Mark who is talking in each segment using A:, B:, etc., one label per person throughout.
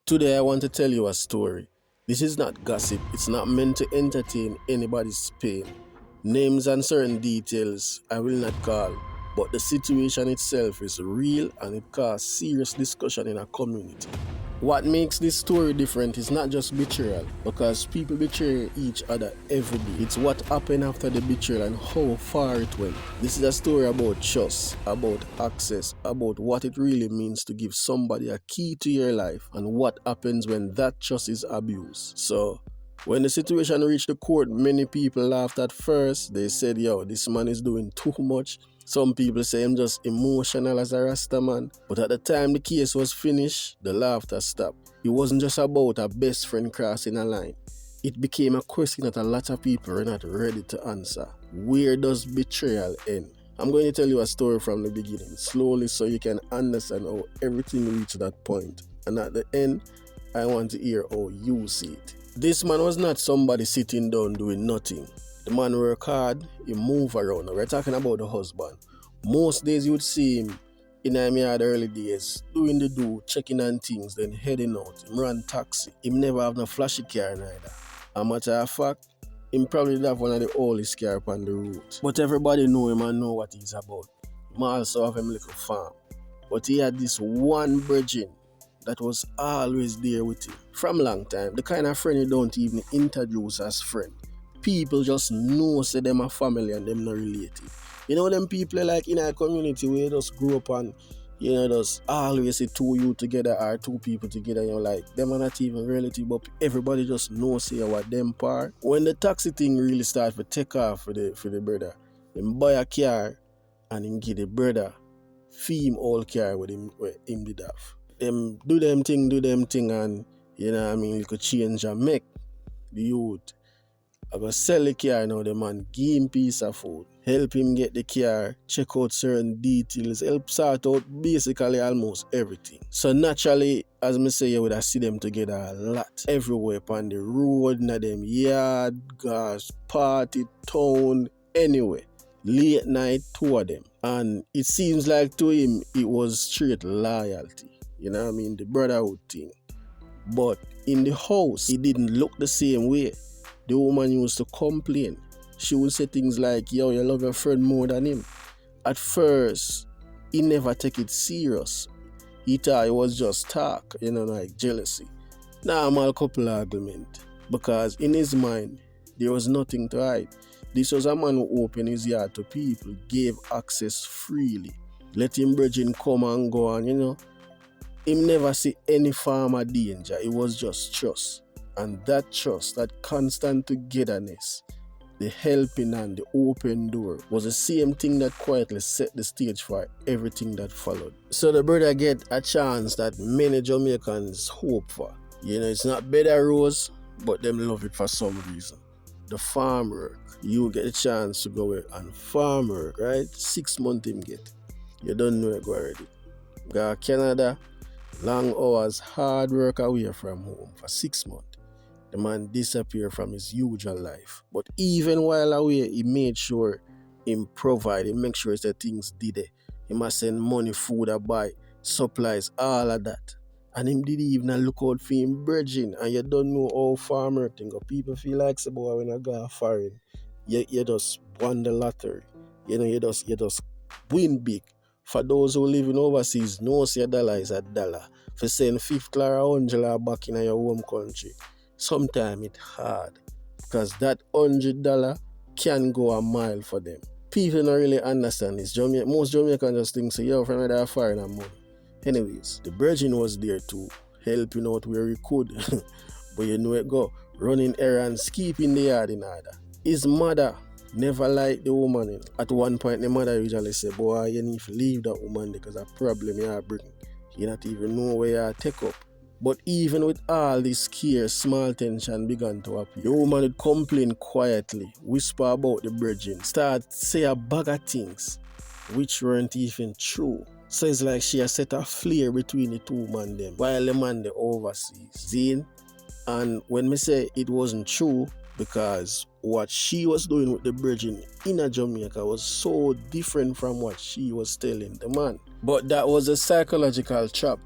A: Today I want to tell you a story. This is not gossip, it's not meant to entertain anybody's pain. Names and certain details I will not call, but the situation itself is real and it causes serious discussion in our community. What makes this story different is not just betrayal, because people betray each other every day. It's what happened after the betrayal and how far it went. This is a story about trust, about access, about what it really means to give somebody a key to your life and what happens when that trust is abused. So, when the situation reached the court, many people laughed at first. They said, yo, this man is doing too much. Some people say I'm just emotional as a Rasta man. But at the time the case was finished, the laughter stopped. It wasn't just about a best friend crossing a line. It became a question that a lot of people are not ready to answer. Where does betrayal end? I'm going to tell you a story from the beginning, slowly, so you can understand how everything reached that point. And at the end, I want to hear how you see it. This man was not somebody sitting down doing nothing. The man work hard, he move around. We're talking about the husband. Most days you would see him in him yard early days, doing the do, checking on things, then heading out. Him run taxi. Him never have no flashy car neither. A matter of fact, him probably have one of the oldest car on the road. But everybody know him and know what he's about. Him also have him little farm. But he had this one virgin that was always there with him from long time. The kind of friend you don't even introduce as friend. People just know say them a family and them not related. You know them people like in our community where you just grew up and just always say two you together or two people together, like them are not even relative, but everybody just knows say what them part. When the taxi thing really start to take off for the brother, him buy a car and him give the brother fee old car with him did have. Them do them thing and you could change and make the youth. I go sell the car now, the man give him piece of food, help him get the car, check out certain details, help sort out basically almost everything. So naturally, as me say, you would have see them together a lot. Everywhere on the road, in them yard, gas, party, town, anywhere. Late night, two of them. And it seems like to him, it was straight loyalty. The brotherhood thing. But in the house, it didn't look the same way. The woman used to complain. She would say things like, yo, you love your friend more than him. At first, he never take it serious. He thought it was just talk, like jealousy. Normal couple argument. Because in his mind, there was nothing to hide. This was a man who opened his yard to people, gave access freely. Let him bridging come and go on, Him never see any farmer danger. It was just trust. And that trust, that constant togetherness, the helping and the open door was the same thing that quietly set the stage for everything that followed. So the brother get a chance that many Jamaicans hope for. It's not bed of rose, but them love it for some reason. The farm work. You get a chance to go and farm work, right? 6 months him get. You don't know it go already. Go to Canada, long hours, hard work away from home for 6 months. The man disappeared from his usual life. But even while away, he made sure him provide, he make sure that things did it. He must send money, food, or buy, supplies, all of that. And him didn't even look out for him bridging. And you don't know how farmer thing. People feel like say, boy, when I go foreign, you just won the lottery. You just win big. For those who live in overseas, know say a dollar is a dollar. For saying 50 or 100 back in your home country, sometimes it's hard. Because that $100 can go a mile for them. People don't really understand this. Most Jamaicans just think, say, yo, from where they're foreign money. Anyways, the virgin was there too, helping out where he could. But it go, running errands, keeping the yard in order. His mother never liked the woman. At one point, the mother usually say, boy, you need to leave that woman because a problem you are bringing. You not even know where you take up. But even with all this care, small tension began to appear. The woman would complain quietly, whisper about the virgin, start say a bag of things which weren't even true. So it's like she has set a flare between the two man them while the man the overseas. Zine. And when me say it wasn't true, because what she was doing with the virgin in Jamaica was so different from what she was telling the man. But that was a psychological trap.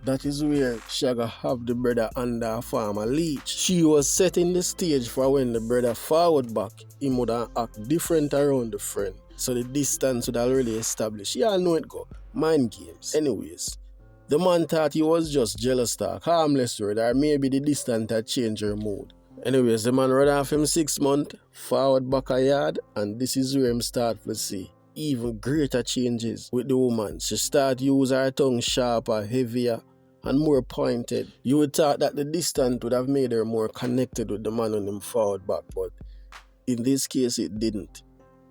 A: That is where Shaga have the brother under a farmer leech. She was setting the stage for when the brother forward back, he would act different around the friend. So the distance would already established. Y'all know it go. Mind games. Anyways, the man thought he was just jealous talk, harmless word, or maybe the distance had changed her mood. Anyways, the man run off him 6 months, forward back a yard, and this is where him start to see even greater changes with the woman. She start use her tongue sharper, heavier, and more pointed. You would thought that the distance would have made her more connected with the man on him forward back, but in this case it didn't.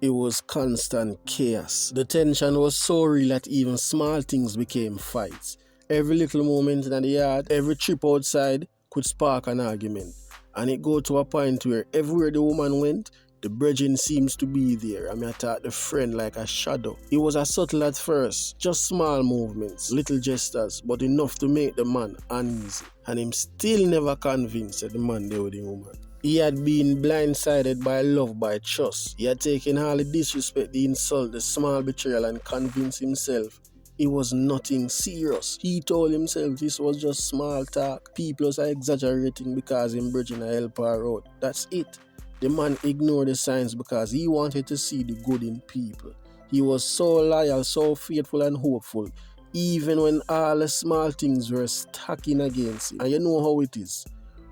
A: It was constant chaos. The tension was so real that even small things became fights. Every little moment in the yard, every trip outside could spark an argument. And it go to a point where everywhere the woman went, the brethren seems to be there. I thought the friend like a shadow. It was a subtle at first, just small movements, little gestures, but enough to make the man uneasy. And him still never convinced that the man there with the woman. He had been blindsided by love, by trust. He had taken all the disrespect, the insult, the small betrayal, and convinced himself it was nothing serious. He told himself this was just small talk. People are exaggerating because him bridging a help her out. That's it. The man ignored the signs because he wanted to see the good in people. He was so loyal, so faithful and hopeful, even when all the small things were stacking against him. And you know how it is.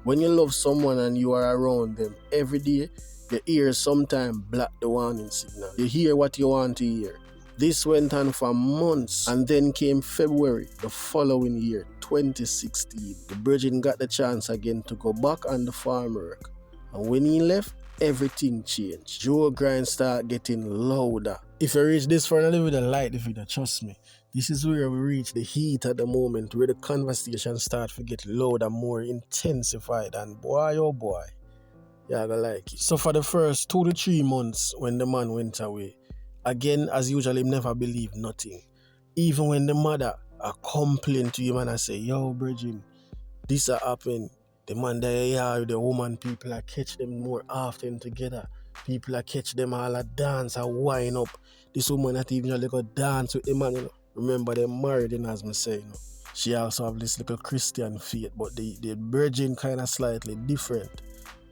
A: When you love someone and you are around them every day, your ears sometimes block the warning signal. You hear what you want to hear. This went on for months, and then came February the following year, 2016. The Bridget got the chance again to go back on the farm work. And when he left, everything changed. Joe grind started getting louder. If you reach this for another video, like the video, trust me. This is where we reach the heat at the moment, where the conversation starts to get louder, more intensified, and boy oh boy, you're gonna like it. So for the first 2 to 3 months when the man went away, again as usual, he never believed nothing. Even when the mother complained to him and I say, yo Bridget, this happened. The man there with the woman, people are catch them more often together. People are catch them all a dance, a wind up. This woman not even really go dance with the man, you know. Remember they're married, and as me say, you know. She also have this little Christian faith, but the virgin kind of slightly different.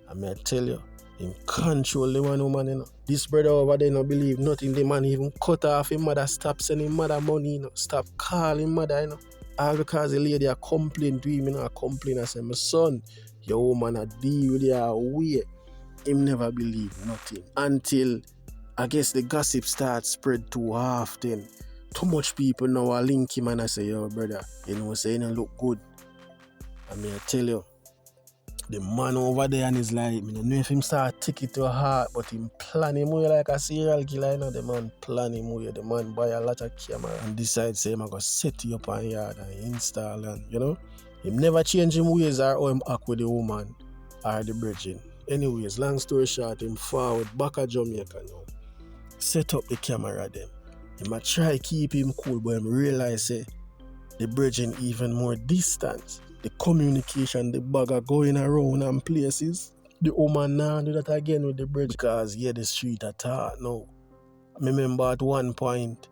A: I mean, I tell you, him control the one woman, you know. This brother over there no believe nothing. The man even cut off his mother, stop sending mother money, you know. Stop calling mother, you know. All because the lady a complain to him, you know, a complain. I say, my son, your woman a deal with your way. Him never believe nothing. Until, I guess the gossip starts spread too often. Too much people now are link him and I say, yo brother, you know, say you don't look good. I mean, I tell you, the man over there and his life, I don't know if him start take it to a heart, but him plan him way like a serial killer, you know. The man plan him way. The man buy a lot of camera and decide say, I'm going to set you up on yard and install and, you know. Him never change him ways or how him act with the woman or the bridging. Anyways, long story short, him forward back at Jamaica now. Set up the camera them. Him a try keep him cool, but him realize say, the bridging even more distant. The communication, the bugger going around and places. The woman now do that again with the bridge because yeah, the street attack now. I remember at one point,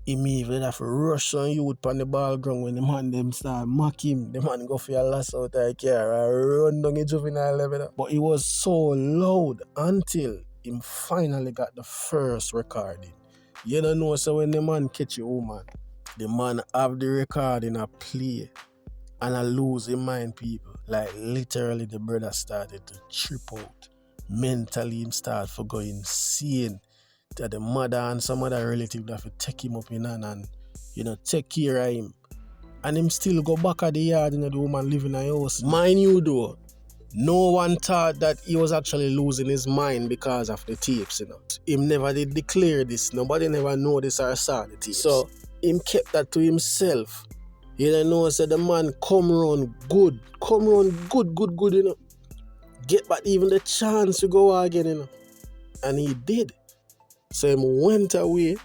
A: he even have to rush on youth on the ball ground when the man them start mock him. The man go for your last out of the car and run down the juvenile level. But it was so loud until him finally got the first recording. You don't know, so when the man catch a woman, the man have the recording a play. And I lose in mind, people. Like literally the brother started to trip out. Mentally him start for going insane. That the mother and some other relative have to take him up in hand and, you know, take care of him. And him still go back at the yard, you know, the woman living in a house. Mind you though, no one thought that he was actually losing his mind because of the tapes, you know. Him never did declare this. Nobody never noticed or saw the tapes. So him kept that to himself. You know, said the man come round good, you know. Get back even the chance to go again, you know. And he did. So he went away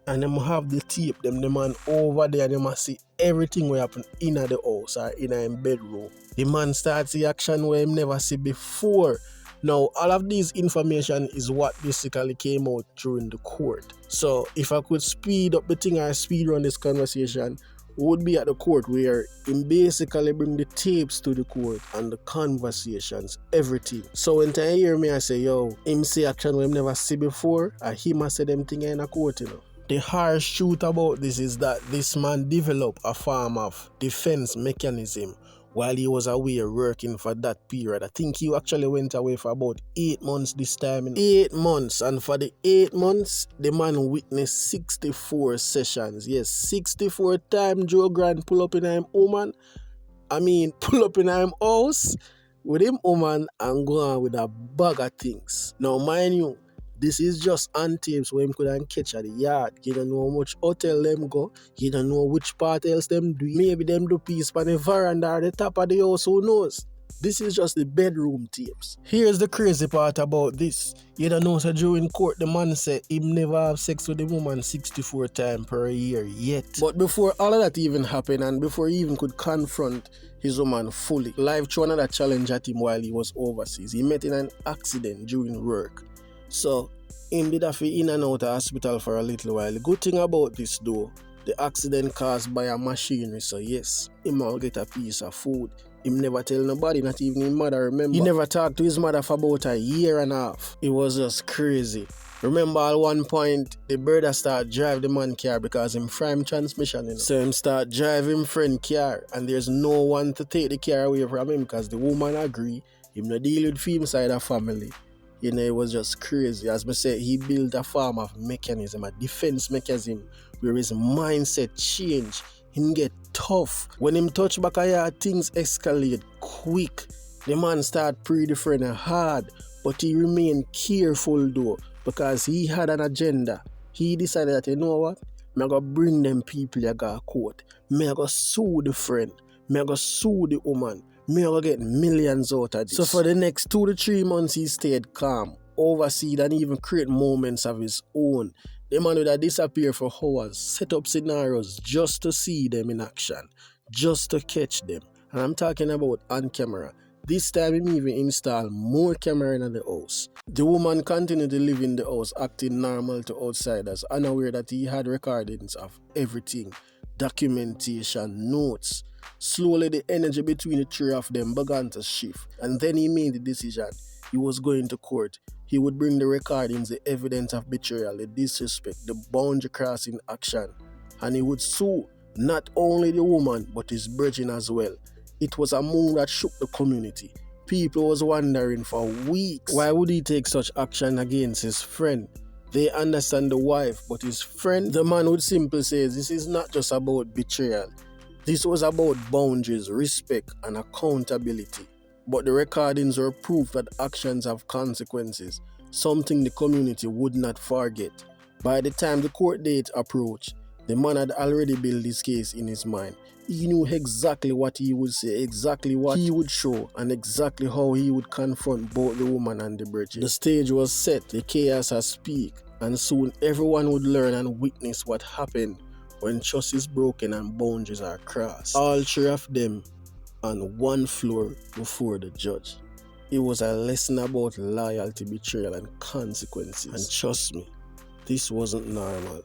A: and them have the tape, the man over there, they must see everything what happen in the house or in a bedroom. The man starts the action where him never see before. Now, all of these information is what basically came out during the court. So if I could speed up the thing or speed run this conversation, would be at the court where him basically bring the tapes to the court and the conversations, everything. So when I hear me, I say, yo, him see action we him never see before, and him a say them thing in a court, you know. The harsh truth about this is that this man developed a form of defense mechanism while he was away working for that period. I think he actually went away for about 8 months this time. 8 months. And for the 8 months, the man witnessed 64 sessions. Yes, 64 times Joe Grant pull up in him woman. Pull up in him house with him woman and go on with a bag of things. Now, mind you, this is just on tapes where him couldn't catch at the yard. You don't know how much hotel them go. You don't know which part else them do. Maybe them do piece on the veranda or the top of the house, who knows? This is just the bedroom tapes. Here's the crazy part about this. You don't know, so during court, the man said him never have sex with the woman 64 times per year yet. But before all of that even happened and before he even could confront his woman fully, life threw another challenge at him while he was overseas. He met in an accident during work. So, him did have to in and out of hospital for a little while. The good thing about this though, the accident caused by a machinery, so yes, him will get a piece of food. Him never tell nobody, not even his mother, remember. He never talked to his mother for about a year and a half. It was just crazy. Remember at one point, the brother start drive the man car because him frame transmission, you know. So him start drive him friend car and there's no one to take the car away from him because the woman agree. Him no deal with film side of family. You know, it was just crazy. As I said, he built a form of mechanism, a defense mechanism, where his mindset changed. Him get tough. When him touch back a yard, things escalate quick. The man start pretty friend hard, but he remained careful though, because he had an agenda. He decided that, you know what? I'm going to bring them people I got court. I'm going to sue the friend. I'm going to sue the woman. Me will get millions out of this. So for the next 2 to 3 months, he stayed calm, overseed and even create moments of his own. The man would have disappeared for hours, set up scenarios just to see them in action, just to catch them. And I'm talking about on camera. This time he even installed more camera in the house. The woman continued to live in the house, acting normal to outsiders, unaware that he had recordings of everything, documentation, notes. Slowly the energy between the three of them began to shift, and then he made the decision. He was going to court. He would bring the recordings, the evidence of betrayal, the disrespect, the boundary crossing action, and he would sue not only the woman but his brethren as well. It was a move that shook the community. People was wondering for weeks, why would he take such action against his friend? They understand the wife, but his friend, the man would simply say, this is not just about betrayal. This was about boundaries, respect, and accountability. But the recordings were proof that actions have consequences, something the community would not forget. By the time the court date approached, the man had already built his case in his mind. He knew exactly what he would say, exactly what he would show, and exactly how he would confront both the woman and the bridge. The stage was set, the chaos has peaked, and soon everyone would learn and witness what happened when trust is broken and boundaries are crossed. All three of them on one floor before the judge. It was a lesson about loyalty, betrayal, and consequences. And trust me, this wasn't normal.